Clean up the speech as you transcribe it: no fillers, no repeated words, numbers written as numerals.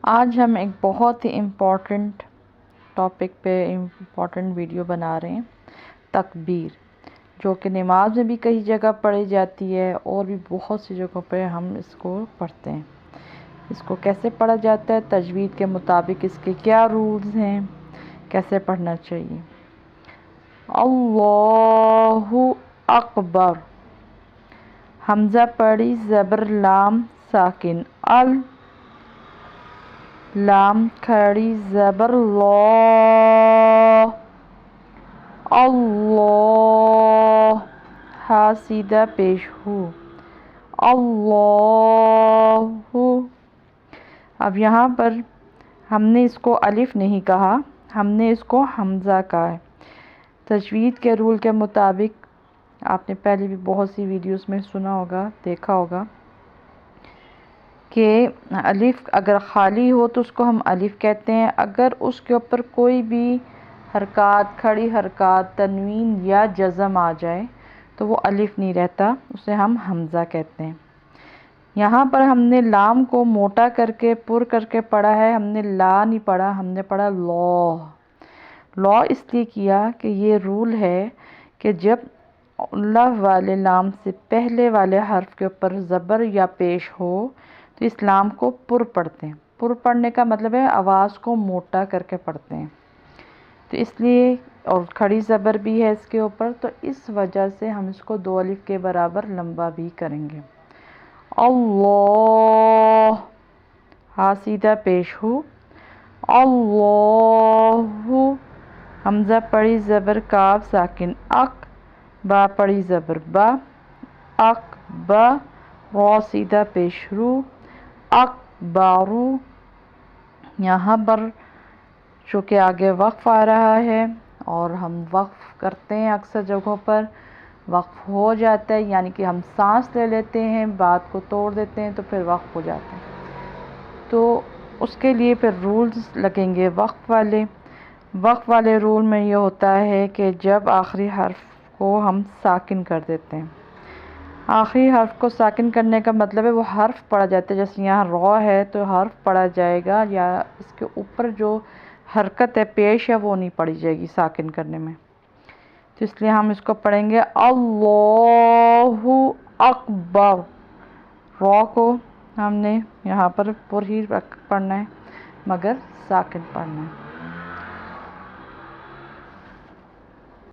آج ہم ایک بہت ہی امپورٹنٹ ٹاپک پہ امپورٹنٹ ویڈیو بنا رہے ہیں، تکبیر، جو کہ نماز میں بھی کئی جگہ پڑھی جاتی ہے اور بھی بہت سی جگہوں پہ ہم اس کو پڑھتے ہیں۔ اس کو کیسے پڑھا جاتا ہے، تجوید کے مطابق اس کے کیا رولز ہیں، کیسے پڑھنا چاہیے۔ اللہ اکبر، حمزہ پڑھی زبر لام ساکن، لام کھڑی زبر لا، اللہ، ہا سیدھا پیش ہو، اللہ۔ اب یہاں پر ہم نے اس کو الف نہیں کہا، ہم نے اس کو حمزہ کہا ہے۔ تجوید کے رول کے مطابق آپ نے پہلے بھی بہت سی ویڈیوز میں سنا ہوگا، دیکھا ہوگا کہ الف اگر خالی ہو تو اس کو ہم الف کہتے ہیں، اگر اس کے اوپر کوئی بھی حرکات، کھڑی حرکات، تنوین یا جزم آ جائے تو وہ الف نہیں رہتا، اسے ہم حمزہ کہتے ہیں۔ یہاں پر ہم نے لام کو موٹا کر کے پر کر کے پڑھا ہے، ہم نے لا نہیں پڑھا، ہم نے پڑھا لا۔ لا اس لیے کیا کہ یہ رول ہے کہ جب اللہ والے لام سے پہلے والے حرف کے اوپر زبر یا پیش ہو تو اس لام کو پر پڑھتے ہیں۔ پر پڑھنے کا مطلب ہے آواز کو موٹا کر کے پڑھتے ہیں، تو اس لیے، اور کھڑی زبر بھی ہے اس کے اوپر، تو اس وجہ سے ہم اس کو دو الف کے برابر لمبا بھی کریں گے۔ اللہ، ہا سیدھا پیش ہو، اللہ، حمزہ پڑھی زبر کاف ساکن اک، با پڑھی زبر با، اک با، را سیدھا پیش رو، اکبارو۔ یہاں پر چونکہ آگے وقف آ رہا ہے اور ہم وقف کرتے ہیں اکثر جگہوں پر، وقف ہو جاتا ہے یعنی کہ ہم سانس لے لیتے ہیں، بات کو توڑ دیتے ہیں تو پھر وقف ہو جاتا ہے، تو اس کے لیے پھر رولز لگیں گے وقف والے۔ وقف والے رول میں یہ ہوتا ہے کہ جب آخری حرف کو ہم ساکن کر دیتے ہیں، آخری حرف کو ساکن کرنے کا مطلب ہے وہ حرف پڑھا جاتا ہے، جیسے یہاں را ہے تو حرف پڑھا جائے گا، یا اس کے اوپر جو حرکت ہے، پیش ہے، وہ نہیں پڑھی جائے گی ساکن کرنے میں، تو اس لیے ہم اس کو پڑھیں گے اللہ اکبر۔ را کو ہم نے یہاں پر پر ہی پڑھنا ہے مگر ساکن پڑھنا ہے۔